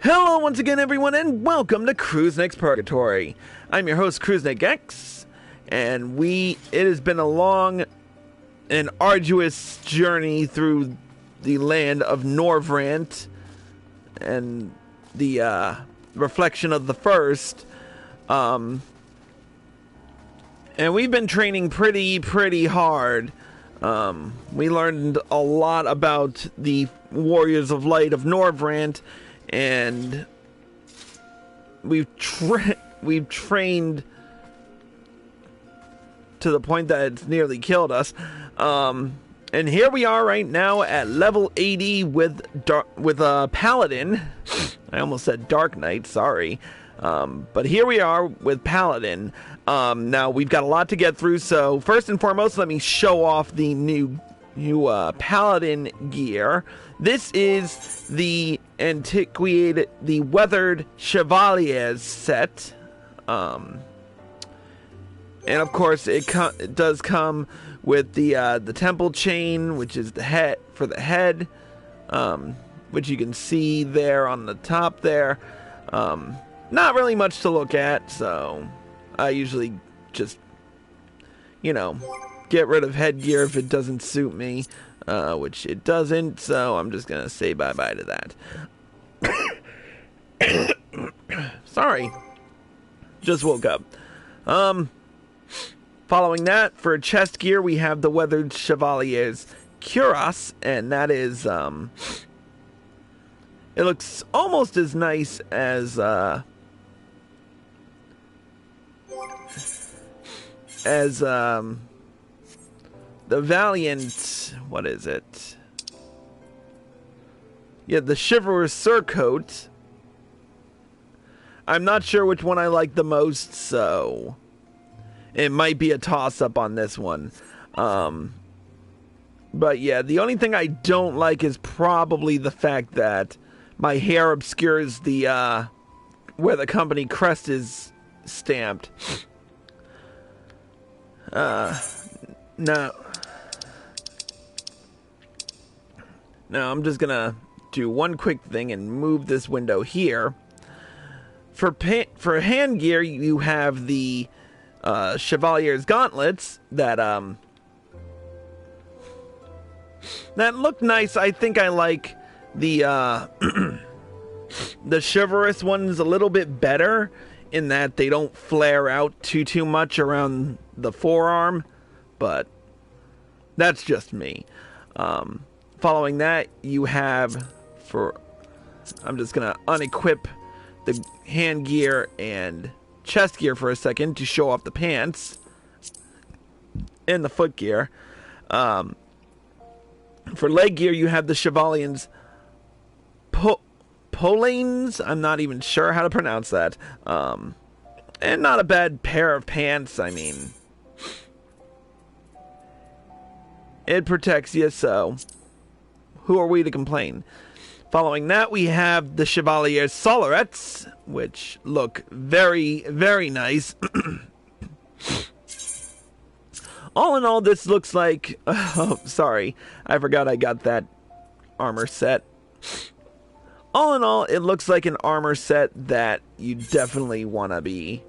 Hello once again, everyone, and welcome to Cruisenix Purgatory. I'm your host, Cruisenix X, and it has been a long and arduous journey through the land of Norvrant and the reflection of the first. And we've been training pretty hard. We learned a lot about the Warriors of Light of Norvrant, and we've trained to the point that it's nearly killed us. And here we are right now at level 80 with Paladin. I almost said Dark Knight, sorry. But here we are with Paladin. Now we've got a lot to get through, so first and foremost, let me show off the new Paladin gear. This is the Weathered Chevaliers set. And of course, it does come with the temple chain, which is the head for the head, which you can see there on the top there. Not really much to look at, so I usually just, get rid of headgear if it doesn't suit me, which it doesn't, so I'm just gonna say bye-bye to that. Sorry. Just woke up. Following that, for chest gear, we have the Weathered Chevalier's Cuirass, and that is, it looks almost as nice as the Valiant, what is it? Yeah, the Chivalrous Surcoat. I'm not sure which one I like the most, so it might be a toss-up on this one. But yeah, the only thing I don't like is probably the fact that my hair obscures the where the company crest is stamped. Now I'm just gonna do one quick thing and move this window here. For hand gear, you have the Chevalier's gauntlets that look nice. I think I like the the chivalrous ones a little bit better in that they don't flare out too much around the forearm, but that's just me. Following that, you have I'm just gonna unequip the hand gear and chest gear for a second to show off the pants and the foot gear. For leg gear, you have the Chevalier's Polanes. I'm not even sure how to pronounce that. And not a bad pair of pants. I mean, it protects you, so who are we to complain? Following that, we have the Chevalier's Solerettes, which look very, very nice. All in all, this looks like... Oh, sorry. I forgot I got that armor set. All in all, it looks like an armor set that you definitely want to be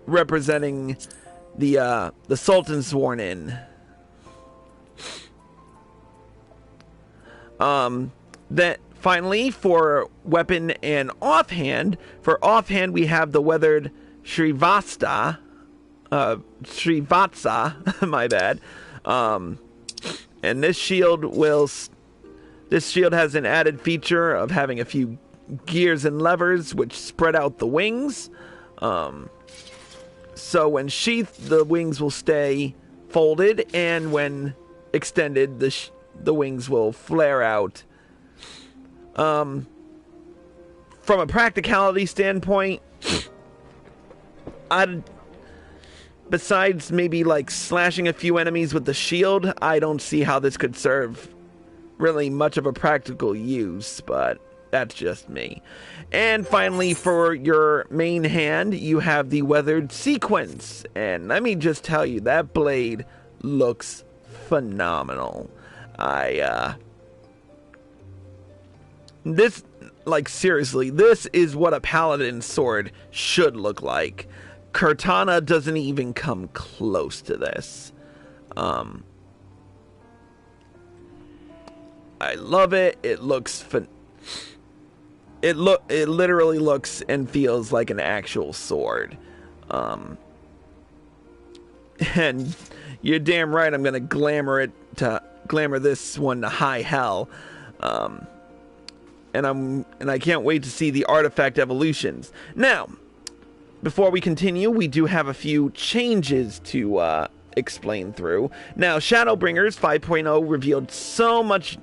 representing the Sultan Sworn in. That finally, for weapon and offhand, we have the Weathered Srivatsa, my bad. And this shield has an added feature of having a few gears and levers which spread out the wings. So when sheathed, the wings will stay folded, and when extended, the wings will flare out. From a practicality standpoint, besides maybe like slashing a few enemies with the shield, I don't see how this could serve really much of a practical use, but that's just me. And finally, for your main hand, you have the Weathered Sequence, and let me just tell you, that blade looks phenomenal. this, like, seriously, this is what a Paladin sword should look like. Cortana doesn't even come close to this. I love it. It looks it literally looks and feels like an actual sword. And you're damn right I'm gonna glamour this one to high hell. And I can't wait to see the artifact evolutions. Now, before we continue, we do have a few changes to explain through. Now, Shadowbringers 5.0 revealed so much.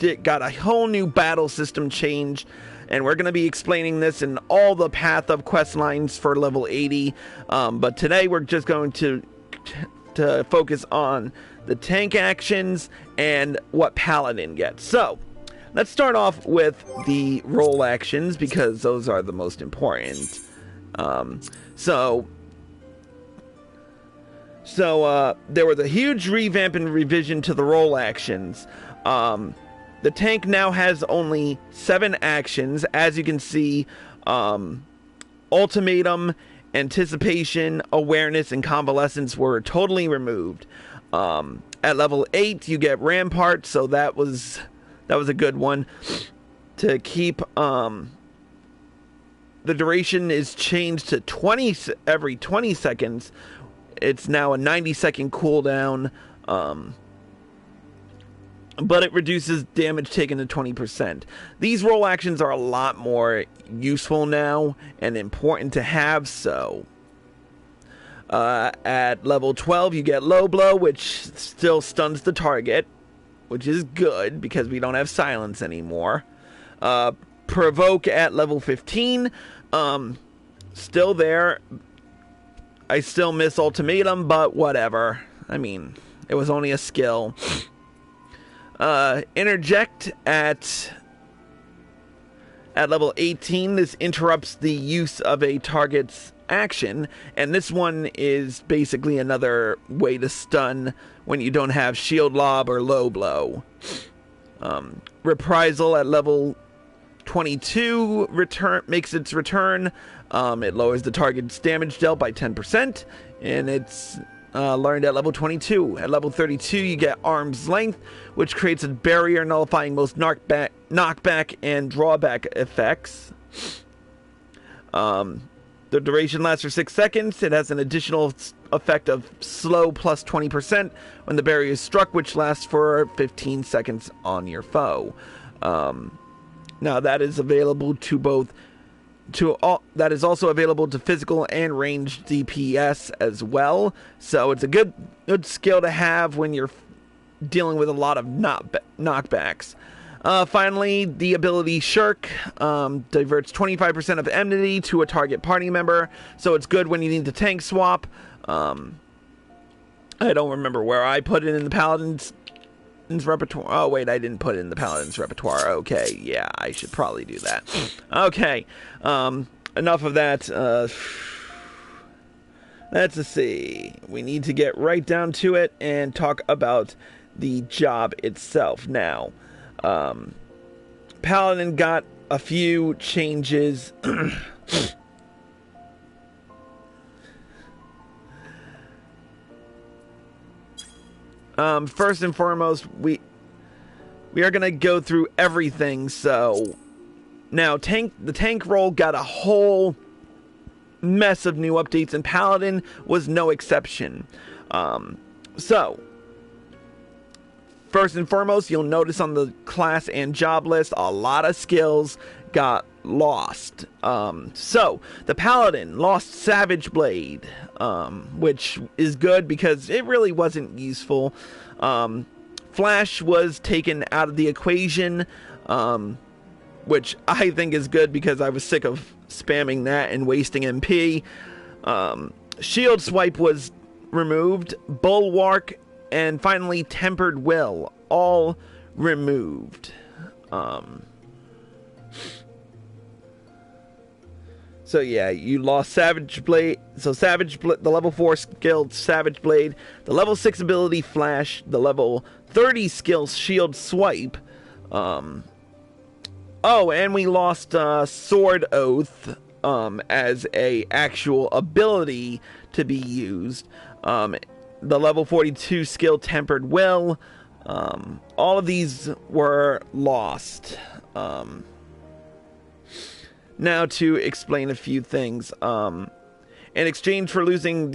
It got a whole new battle system change, and we're going to be explaining this in all the path of quest lines for level 80. But today we're just going to focus on the tank actions and what Paladin gets. So, let's start off with the role actions, because those are the most important. So there was a huge revamp and revision to the role actions. The tank now has only 7 actions. As you can see, Ultimatum, Anticipation, Awareness, and Convalescence were totally removed. At level 8, you get Rampart, so that was a good one. To keep, the duration is changed to every 20 seconds. It's now a 90-second cooldown. But it reduces damage taken to 20%. These role actions are a lot more useful now and important to have, so. At level 12, you get Low Blow, which still stuns the target, which is good because we don't have silence anymore. Provoke at level 15, still there. I still miss Ultimatum, but whatever. I mean, it was only a skill. Interject at level 18. This interrupts the use of a target's action, and this one is basically another way to stun when you don't have shield lob or low blow. Reprisal at level 22 makes its return. It lowers the target's damage dealt by 10%, and it's learned at level 22. At level 32, you get Arm's Length, which creates a barrier nullifying most knockback and drawback effects. The duration lasts for 6 seconds. It has an additional effect of slow plus 20% when the barrier is struck, which lasts for 15 seconds on your foe. Now that is available that is also available to physical and ranged DPS as well. So it's a good skill to have when you're dealing with a lot of knockbacks. Finally, the ability Shirk diverts 25% of enmity to a target party member, so it's good when you need to tank swap. I don't remember where I put it in the Paladin's repertoire. Oh, wait, I didn't put it in the Paladin's repertoire. Okay, yeah, I should probably do that. Okay, enough of that. Let's see. We need to get right down to it and talk about the job itself now. Paladin got a few changes. First and foremost, we are gonna go through everything. So now the tank role got a whole mess of new updates, and Paladin was no exception. So first and foremost, you'll notice on the class and job list, a lot of skills got lost. So the Paladin lost Savage Blade, which is good because it really wasn't useful. Flash was taken out of the equation, which I think is good because I was sick of spamming that and wasting MP. Shield Swipe was removed. Bulwark, and finally Tempered Will, all removed. So yeah, you lost Savage Blade. So the level 4 skill Savage Blade, the level 6 ability Flash, the level 30 skill Shield Swipe, Oh, and we lost Sword Oath as a actual ability to be used. The level 42 skill Tempered Will. All of these were lost. Now to explain a few things. In exchange for losing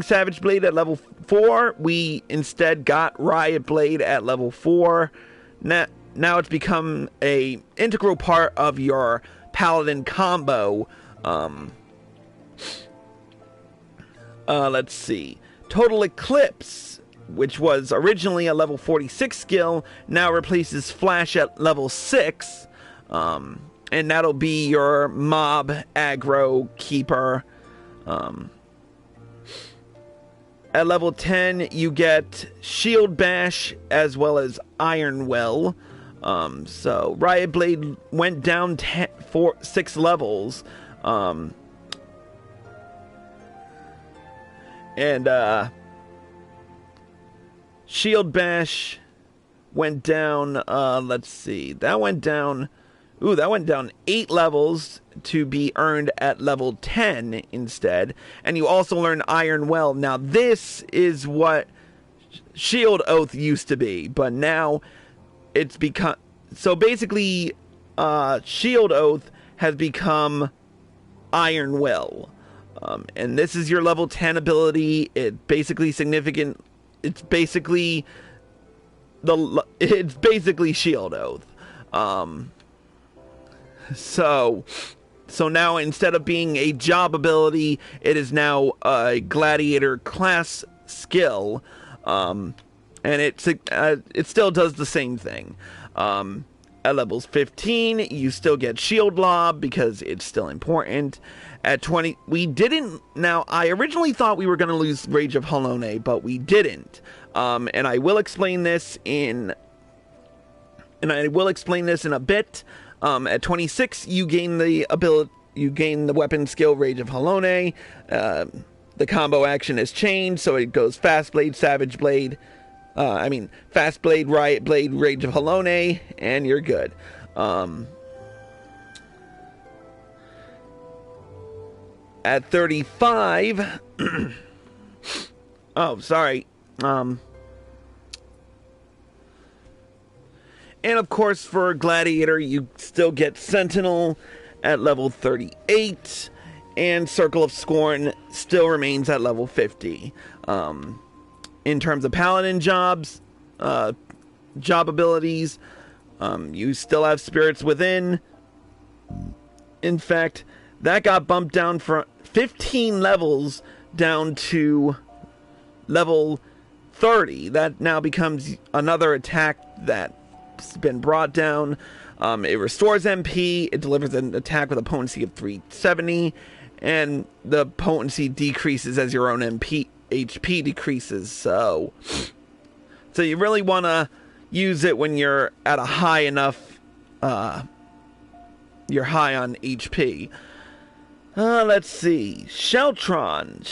Savage Blade at level 4, we instead got Riot Blade at level 4. Now it's become a integral part of your Paladin combo. Let's see. Total Eclipse, which was originally a level 46 skill, now replaces Flash at level 6. And that'll be your mob aggro keeper. At level 10, you get Shield Bash as well as Iron Will. So Riot Blade went down 6 levels. And Shield Bash went down, let's see, that went down 8 levels to be earned at level 10 instead. And you also learn Iron Well. Now this is what Shield Oath used to be, but now it's become, so basically Shield Oath has become Iron Will. And this is your level 10 ability. It's basically Shield Oath. So now instead of being a job ability, it is now a gladiator class skill. And it still does the same thing. At levels 15, you still get Shield Lob because it's still important. At 20, we didn't. Now, I originally thought we were going to lose Rage of Halone, but we didn't. And I will explain this in a bit. At 26, you gain the weapon skill Rage of Halone. The combo action has changed, so it goes Fast Blade, Savage Blade. Fast Blade, Riot Blade, Rage of Halone, and you're good. At 35, oh, sorry. And of course, for Gladiator, you still get Sentinel at level 38, and Circle of Scorn still remains at level 50. In terms of Paladin jobs, job abilities, you still have Spirits Within. In fact, that got bumped down from 15 levels down to level 30. That now becomes another attack that's been brought down. It restores MP, it delivers an attack with a potency of 370, and the potency decreases as your own HP decreases. So you really want to use it when you're at a high enough, you're high on HP. Let's see. Sheltron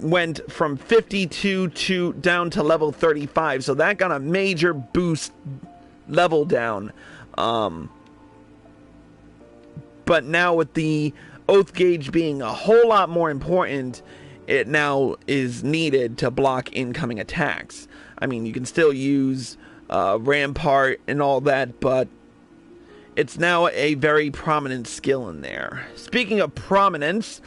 went from 52 down to level 35, so that got a major boost level down. But now with the Oath Gauge being a whole lot more important, it now is needed to block incoming attacks. I mean, you can still use Rampart and all that, but it's now a very prominent skill in there. Speaking of prominence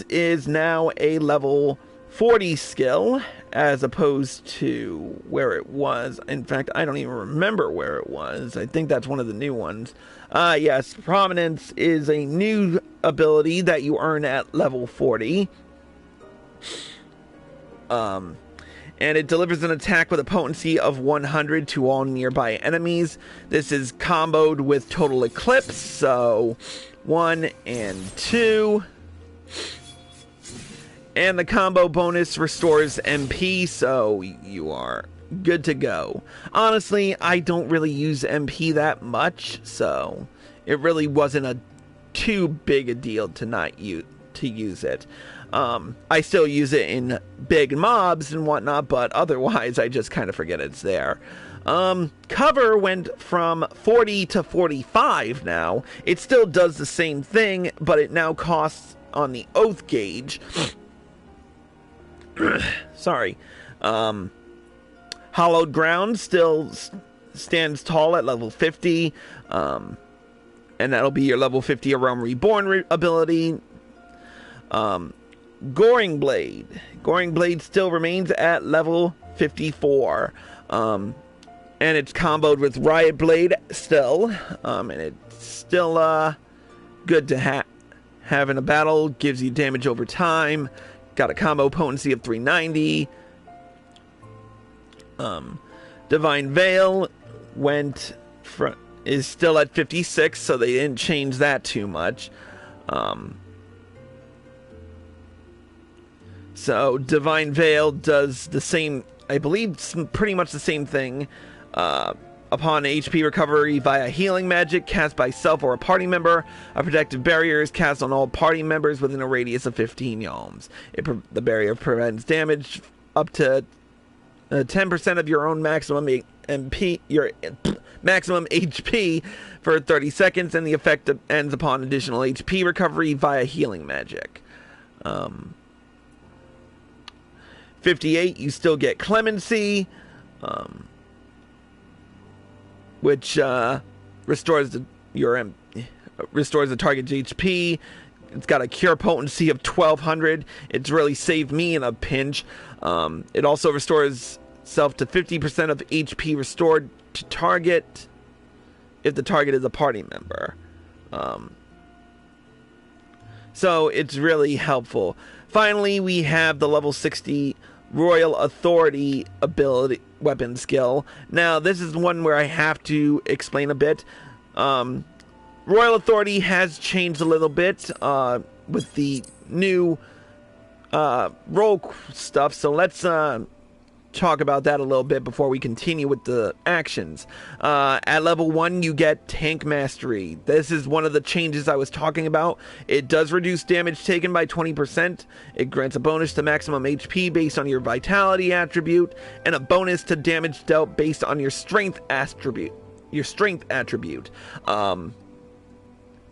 is now a level 40 skill, as opposed to where it was. In fact, I don't even remember where it was. I think that's one of the new ones. Yes, Prominence is a new ability that you earn at level 40. And it delivers an attack with a potency of 100 to all nearby enemies. This is comboed with Total Eclipse, so 1 and 2. And the combo bonus restores MP, so you are good to go. Honestly, I don't really use MP that much, so it really wasn't too big a deal to use it. I still use it in big mobs and whatnot, but otherwise I just kind of forget it's there. Cover went from 40 to 45 now. It still does the same thing, but it now costs on the oath gauge. Sorry. Hallowed Ground still stands tall at level 50. And that'll be your level 50 A Realm Reborn ability. Goring Blade. Goring Blade still remains at level 54. And it's comboed with Riot Blade still. And it's still good to have in a battle. Gives you damage over time. Got a combo potency of 390. Divine Veil is still at 56, so they didn't change that too much. So Divine Veil does the same, I believe, pretty much the same thing. Upon HP recovery via healing magic cast by self or a party member, a protective barrier is cast on all party members within a radius of 15 yalms. The barrier prevents damage up to 10% of your own maximum maximum HP for 30 seconds, and the effect ends upon additional HP recovery via healing magic. 58, you still get Clemency, which restores the target's HP. It's got a cure potency of 1200. It's really saved me in a pinch. It also restores self to 50% of HP restored to target if the target is a party member. So it's really helpful. Finally, we have the level 60 Royal Authority ability weapon skill. Now, this is one where I have to explain a bit. Royal Authority has changed a little bit with the new role stuff, so let's talk about that a little bit before we continue with the actions. At level 1, you get Tank Mastery. This is one of the changes I was talking about. It does reduce damage taken by 20%. It grants a bonus to maximum HP based on your Vitality attribute, and a bonus to damage dealt based on your Strength attribute.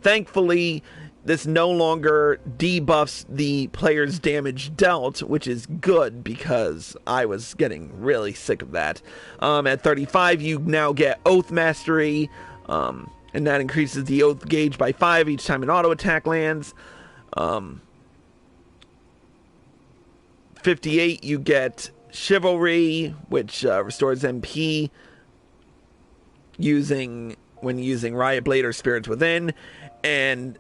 Thankfully, this no longer debuffs the player's damage dealt, which is good because I was getting really sick of that. At 35, you now get Oath Mastery, and that increases the Oath gauge by 5 each time an auto attack lands. 58, you get Chivalry, which restores MP when using Riot Blade or Spirits Within, and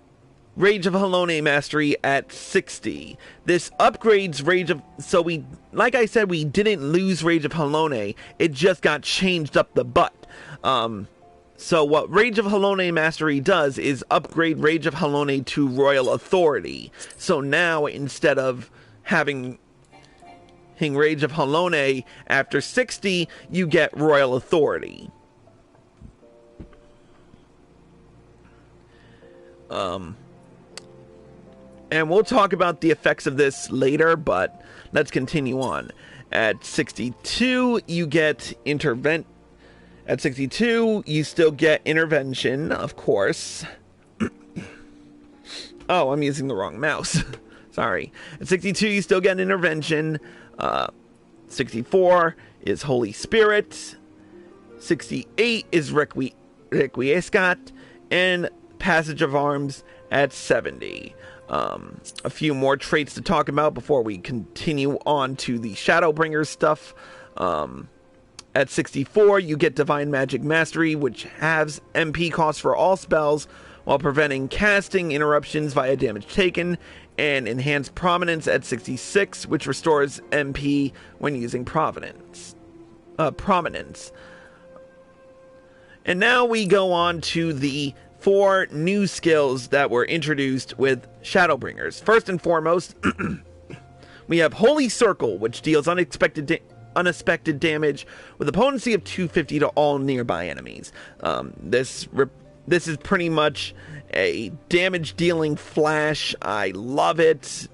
Rage of Halone Mastery at 60. This upgrades Rage of... So like I said, we didn't lose Rage of Halone. It just got changed up the butt. So what Rage of Halone Mastery does is upgrade Rage of Halone to Royal Authority. So now, instead of having Rage of Halone after 60, you get Royal Authority. And we'll talk about the effects of this later, but let's continue on. At 62, you get At 62, you still get Intervention, of course. Oh, I'm using the wrong mouse. Sorry. At 62, you still get Intervention. 64 is Holy Spirit. 68 is Requiescat. And Passage of Arms at 70. A few more traits to talk about before we continue on to the Shadowbringers stuff. At 64, you get Divine Magic Mastery, which halves MP cost for all spells while preventing casting interruptions via damage taken, and Enhanced Prominence at 66, which restores MP when using Prominence. And now we go on to the 4 new skills that were introduced with Shadowbringers. First and foremost, we have Holy Circle, which deals unexpected damage with a potency of 250 to all nearby enemies. This is pretty much a damage dealing flash. I love it.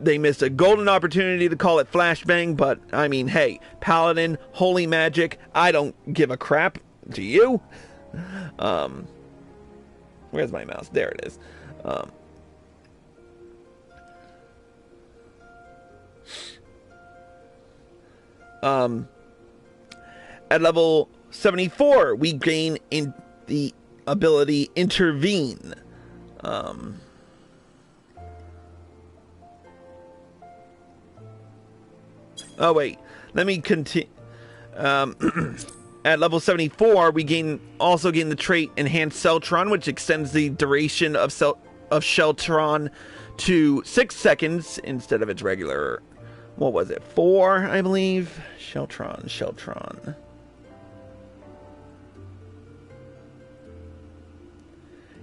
they missed a golden opportunity to call it flashbang, but I mean, hey, Paladin, holy magic, I don't give a crap. Do you? Where's my mouse? There it is. At level 74, we gain in the ability Intervene. Oh wait, let me continue. At level 74, we also gain the trait Enhanced Celtron, which extends the duration of Sheltron to 6 seconds instead of its regular, what was it, 4, I believe? Sheltron.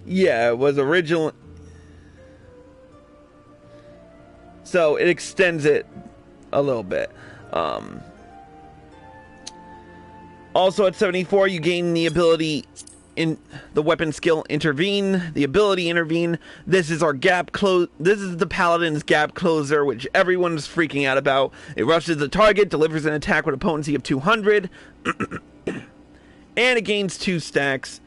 Yeah, it was original. So it extends it a little bit. Also at 74, you gain the ability in the weapon skill Intervene. The ability Intervene. This is our gap close. This is the Paladin's gap closer, which everyone's freaking out about. It rushes the target, delivers an attack with a potency of 200, and it gains 2 stacks.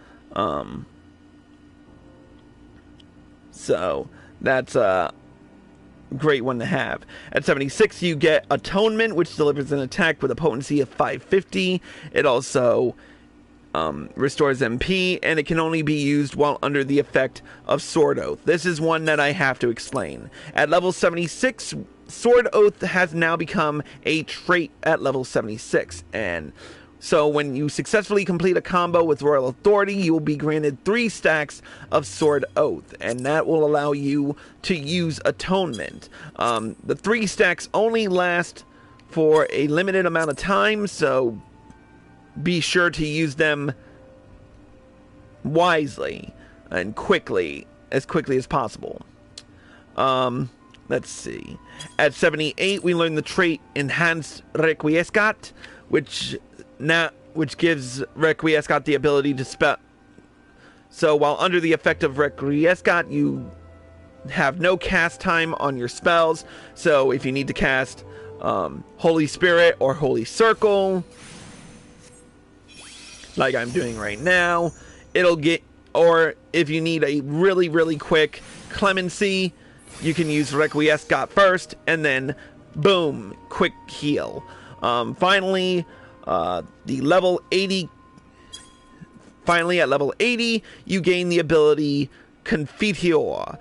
So that's a great one to have. At 76, you get Atonement, which delivers an attack with a potency of 550. It also restores MP, and it can only be used while under the effect of Sword Oath. This is one that I have to explain. At level 76, Sword Oath has now become a trait at level 76, and so when you successfully complete a combo with Royal Authority, you will be granted 3 stacks of Sword Oath, and that will allow you to use Atonement. The 3 stacks only last for a limited amount of time, so be sure to use them wisely and as quickly as possible. Let's see. At 78, we learn the trait Enhanced Requiescat, which gives Requiescat the ability to spell. So while under the effect of Requiescat, you have no cast time on your spells. So if you need to cast Holy Spirit or Holy Circle, like I'm doing right now, it'll get, or if you need a really, really quick Clemency, you can use Requiescat first, and then boom, quick heal. Finally, the level 80. Finally, at level 80, you gain the ability Confiteor.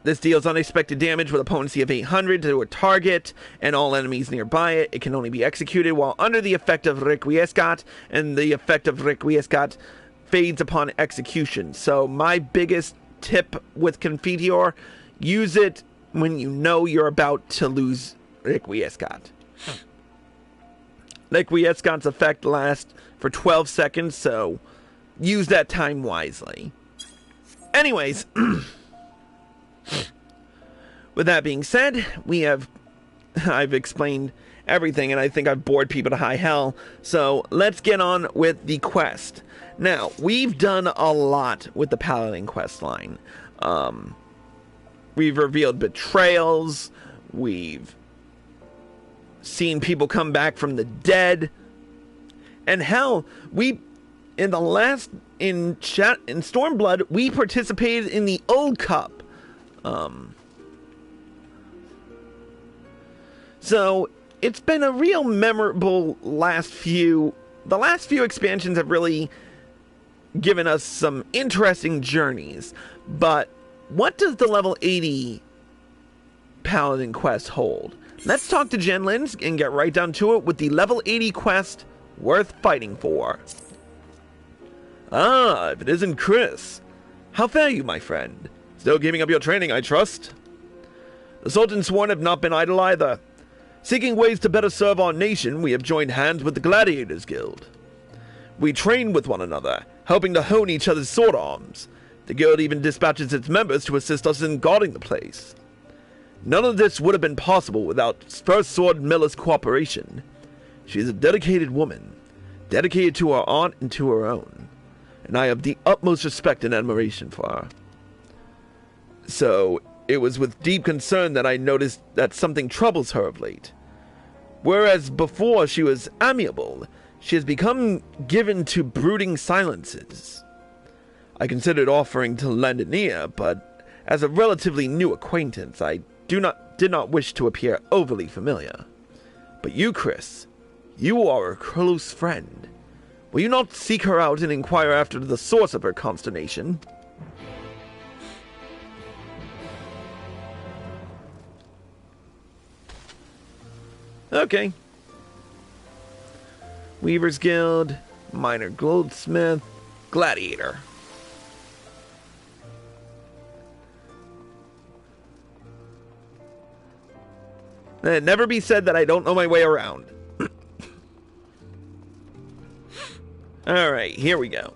This deals unexpected damage with a potency of 800 to a target and all enemies nearby it. It can only be executed while under the effect of Requiescat, and the effect of Requiescat fades upon execution. So my biggest tip with Confiteor, use it when you know you're about to lose Requiescat. Requiescat's effect lasts for 12 seconds, so use that time wisely. Anyways, with that being said, I've explained everything, and I think I've bored people to high hell, so let's get on with the quest. Now, we've done a lot with the Paladin quest line. We've revealed betrayals, we've seen people come back from the dead, and hell, in Stormblood, we participated in the Old Cup. So it's been a real memorable the last few expansions have really given us some interesting journeys. But what does the level 80 Paladin quest hold? Let's talk to Jenlyns and get right down to it with the level 80 quest worth fighting for. Ah, if it isn't Chris. How fare you, my friend? Still giving up your training, I trust? The Sultan's sworn have not been idle either. Seeking ways to better serve our nation, we have joined hands with the Gladiators Guild. We train with one another, helping to hone each other's sword arms. The guild even dispatches its members to assist us in guarding the place. None of this would have been possible without First Sword Miller's cooperation. She is a dedicated woman, dedicated to her art and to her own, and I have the utmost respect and admiration for her. So, it was with deep concern that I noticed that something troubles her of late. Whereas before she was amiable, she has become given to brooding silences. I considered offering to lend an ear, but as a relatively new acquaintance, I did not wish to appear overly familiar. But you, Chris, you are a close friend. Will you not seek her out and inquire after the source of her consternation? Okay. Weaver's Guild, Minor Goldsmith, Gladiator. It never be said that I don't know my way around. Alright, here we go.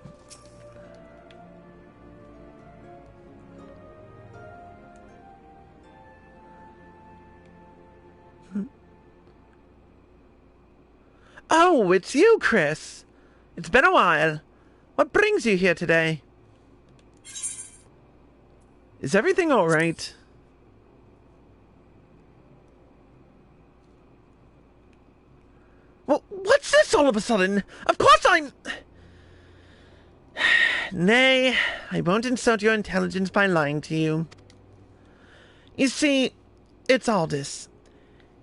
Oh, it's you, Chris. It's been a while. What brings you here today? Is everything all right? Well, what's this all of a sudden? Of course I'm... Nay, I won't insult your intelligence by lying to you. You see, it's Aldous.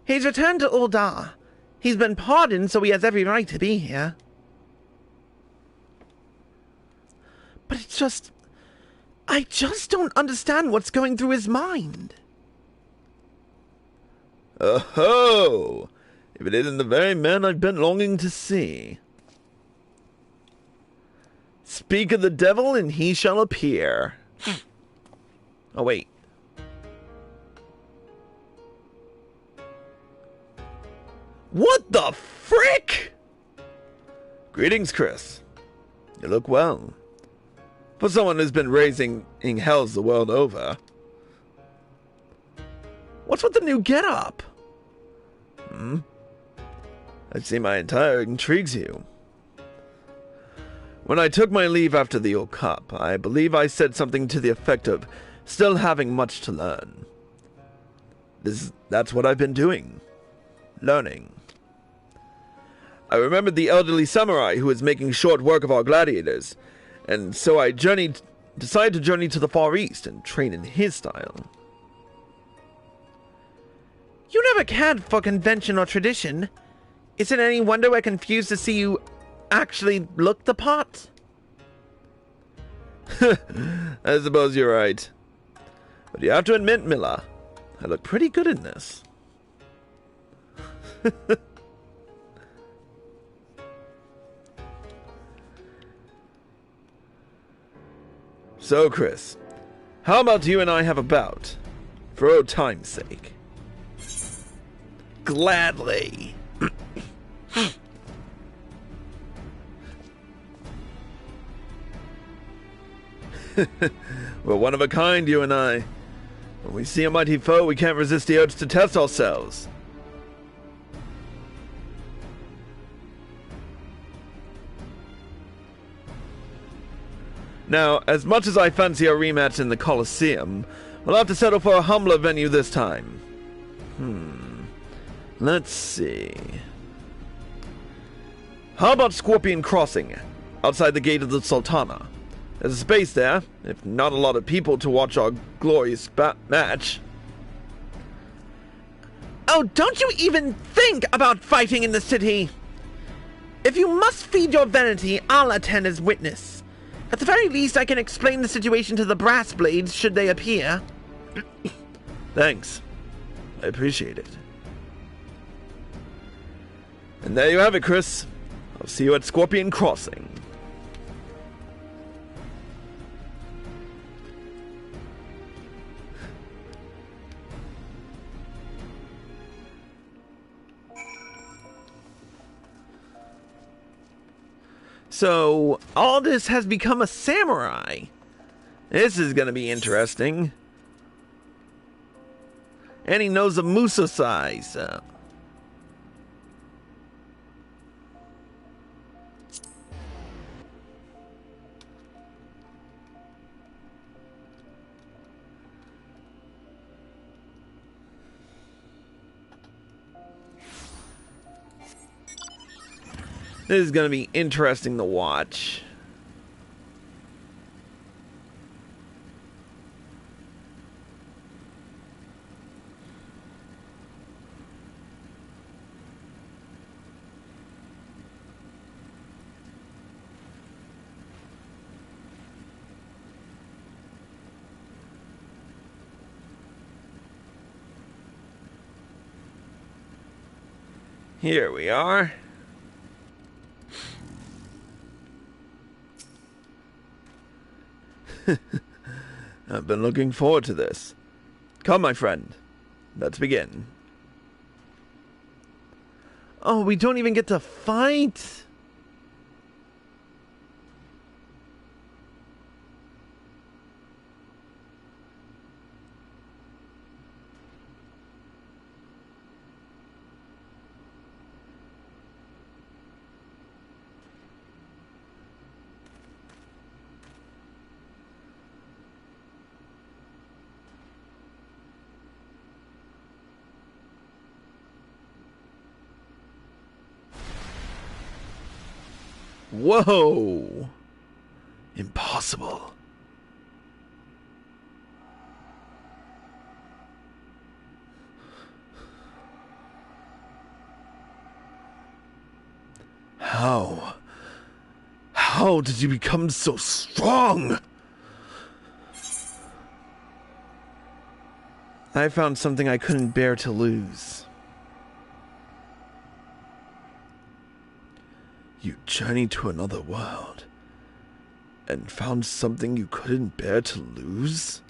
He's returned to Uldar. He's been pardoned, so he has every right to be here. But it's just... I just don't understand what's going through his mind. Oh-ho! If it isn't the very man I've been longing to see. Speak of the devil, and he shall appear. Oh, wait. What the frick? Greetings, Chris. You look well. For someone who's been raising hells the world over. What's with the new get-up? I see my attire intrigues you. When I took my leave after the old cup, I believe I said something to the effect of still having much to learn. That's what I've been doing. Learning. I remembered the elderly samurai who was making short work of our gladiators, and so I decided to journey to the Far East and train in his style. You never cared for convention or tradition. Is it any wonder we're confused to see you actually look the part? I suppose you're right. But you have to admit, Miller, I look pretty good in this. So, Chris, how about you and I have a bout? For old time's sake. Gladly. We're one of a kind, you and I. When we see a mighty foe, we can't resist the urge to test ourselves. Now, as much as I fancy a rematch in the Colosseum, we'll have to settle for a humbler venue this time. Let's see. How about Scorpion Crossing, outside the gate of the Sultana? There's a space there, if not a lot of people to watch our glorious match. Oh, don't you even think about fighting in the city! If you must feed your vanity, I'll attend as witness. At the very least, I can explain the situation to the brass blades should they appear. Thanks. I appreciate it. And there you have it, Chris. I'll see you at Scorpion Crossing. So, Aldous has become a samurai. This is going to be interesting. And he knows the Musa size. This is going to be interesting to watch. Here we are. I've been looking forward to this. Come, my friend. Let's begin. Oh, we don't even get to fight. Whoa! Impossible. How did you become so strong? I found something I couldn't bear to lose. You journeyed to another world and found something you couldn't bear to lose?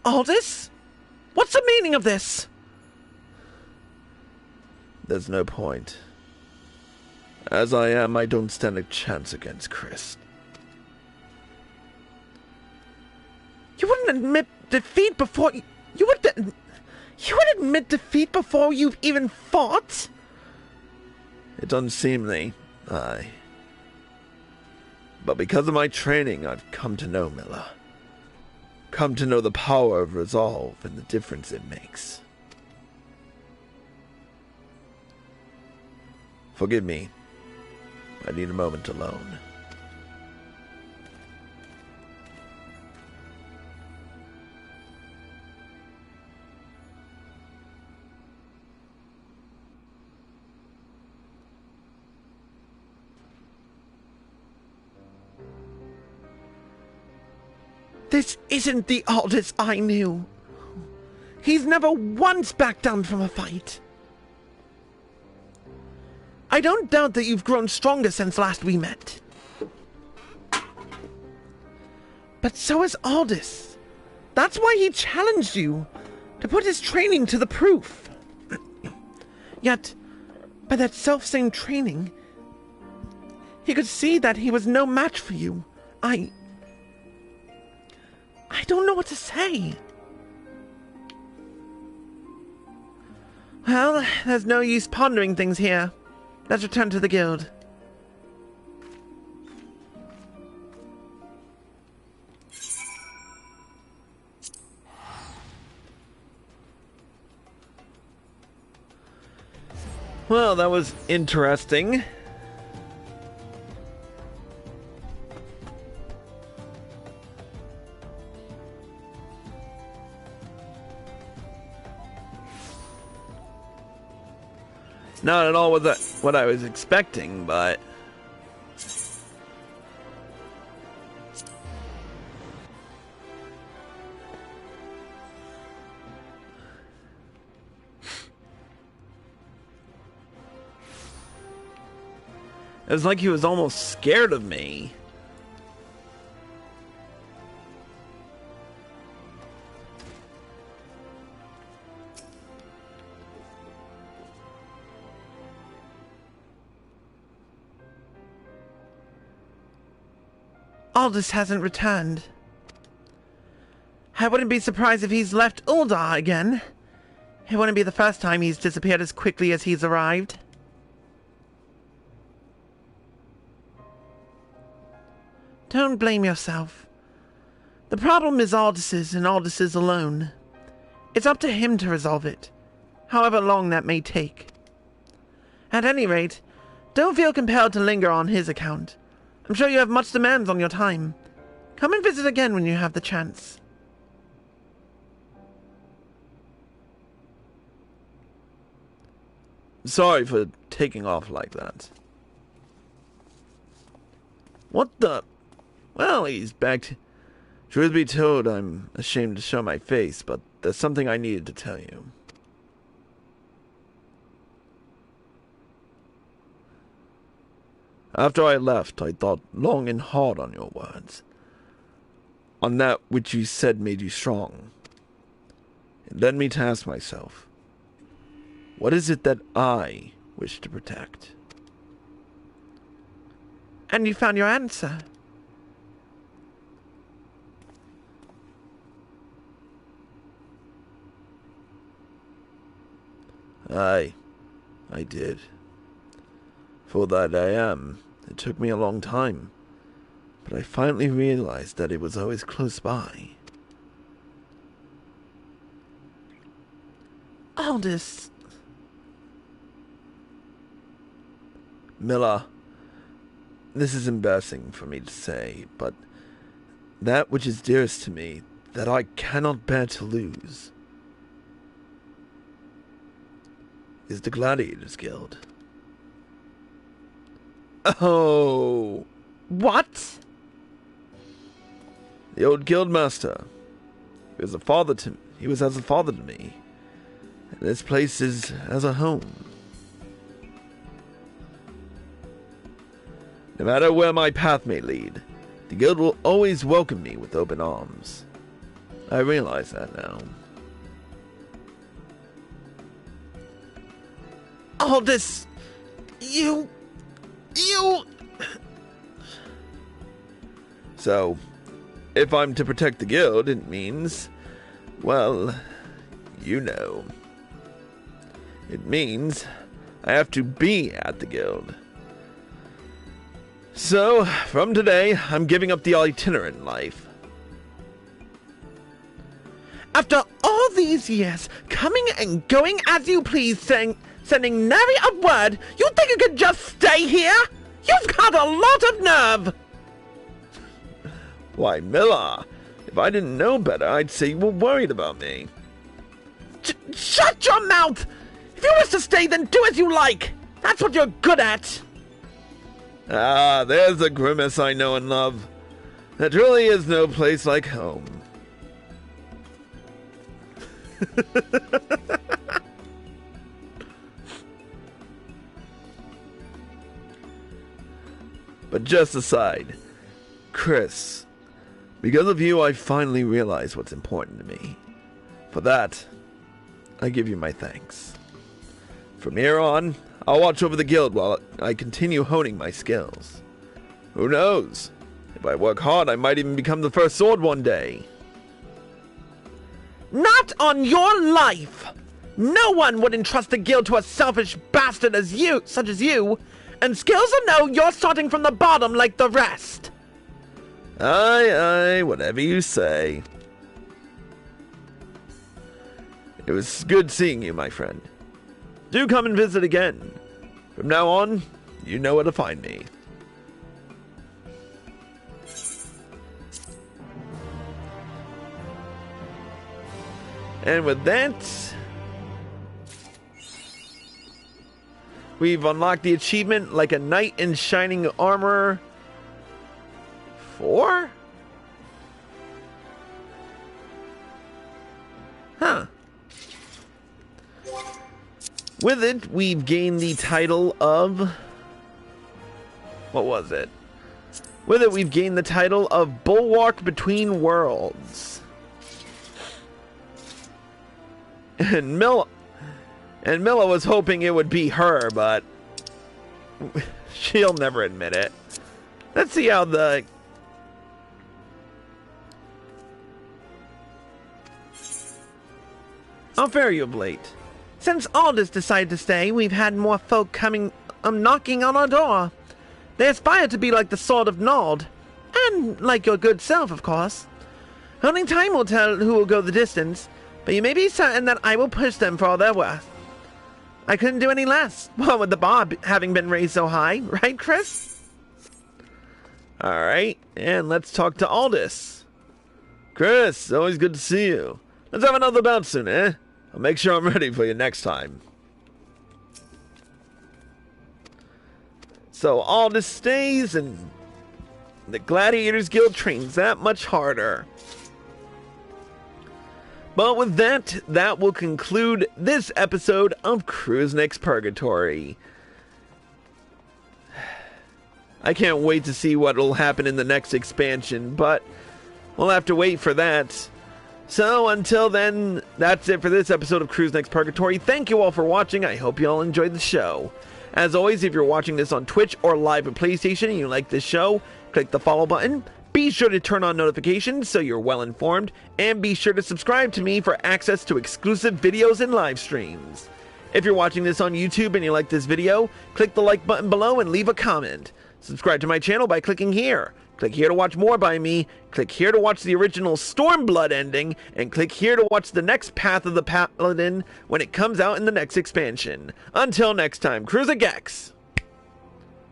Aldous? What's the meaning of this? There's no point. As I am, I don't stand a chance against Chris. You wouldn't admit defeat before you would admit defeat before you've even fought? It's unseemly, aye. But because of my training, I've come to know Miller. Come to know the power of resolve and the difference it makes. Forgive me. I need a moment alone. This isn't the Aldous I knew. He's never once backed down from a fight. I don't doubt that you've grown stronger since last we met. But so has Aldous. That's why he challenged you, to put his training to the proof. Yet, by that self-same training, he could see that he was no match for you. I don't know what to say. Well, there's no use pondering things here. Let's return to the guild. Well, that was interesting. Not at all what I was expecting, but... It was like he was almost scared of me. Aldous hasn't returned. I wouldn't be surprised if he's left Uldar again. It wouldn't be the first time he's disappeared as quickly as he's arrived. Don't blame yourself. The problem is Aldis's and Aldis's alone. It's up to him to resolve it, however long that may take. At any rate, don't feel compelled to linger on his account. I'm sure you have much demands on your time. Come and visit again when you have the chance. Sorry for taking off like that. What the? Well, he's back. Truth be told, I'm ashamed to show my face, but there's something I needed to tell you. After I left, I thought long and hard on your words. On that which you said made you strong. It led me to ask myself, what is it that I wish to protect? And you found your answer. I did. For that I am. It took me a long time, but I finally realized that it was always close by. Aldis. Milla, this is embarrassing for me to say, but that which is dearest to me, that I cannot bear to lose, is the Gladiators Guild. Oh, what? The old guildmaster. He was as a father to me. And this place is as a home. No matter where my path may lead, the guild will always welcome me with open arms. I realize that now. Aldis, you... So, if I'm to protect the guild, it means, well, you know. It means I have to be at the guild. So, from today, I'm giving up the itinerant life. After all these years, coming and going as you please, sending nary a word, you think you could just stay here? You've got a lot of nerve! Why, Milla, if I didn't know better, I'd say you were worried about me. Shut your mouth! If you wish to stay, then do as you like! That's what you're good at! Ah, there's the grimace I know and love. There truly is no place like home. But just aside, Chris, because of you, I finally realized what's important to me. For that, I give you my thanks. From here on, I'll watch over the guild while I continue honing my skills. Who knows? If I work hard, I might even become the first sword one day. Not on your life! No one would entrust the guild to a selfish bastard such as you, and skills or no, you're starting from the bottom like the rest. Aye, whatever you say. It was good seeing you, my friend. Do come and visit again. From now on, you know where to find me. And with that, we've unlocked the achievement like a knight in shining armor 4? Huh. With it, we've gained the title of... What was it? With it, we've gained the title of Bulwark Between Worlds. And Milla was hoping it would be her, but she'll never admit it. Let's see how the... How fare you of late? Since Aldis decided to stay, we've had more folk coming, knocking on our door. They aspire to be like the Sword of Nord, and like your good self, of course. Only time will tell who will go the distance, but you may be certain that I will push them for all they're worth. I couldn't do any less, well, with the bar having been raised so high, right, Chris? Alright, and let's talk to Aldous. Chris, always good to see you. Let's have another bout soon, eh? I'll make sure I'm ready for you next time. So Aldous stays, and the Gladiators Guild trains that much harder. But with that, that will conclude this episode of Cruznik's Purgatory. I can't wait to see what will happen in the next expansion, but we'll have to wait for that. So until then, that's it for this episode of Cruznik's Purgatory. Thank you all for watching. I hope you all enjoyed the show. As always, if you're watching this on Twitch or live at PlayStation and you like this show, click the follow button. Be sure to turn on notifications so you're well informed, and be sure to subscribe to me for access to exclusive videos and live streams. If you're watching this on YouTube and you like this video, click the like button below and leave a comment. Subscribe to my channel by clicking here. Click here to watch more by me, click here to watch the original Stormblood ending, and click here to watch the next Path of the Paladin when it comes out in the next expansion. Until next time, Cruznik,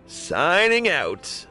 signing out.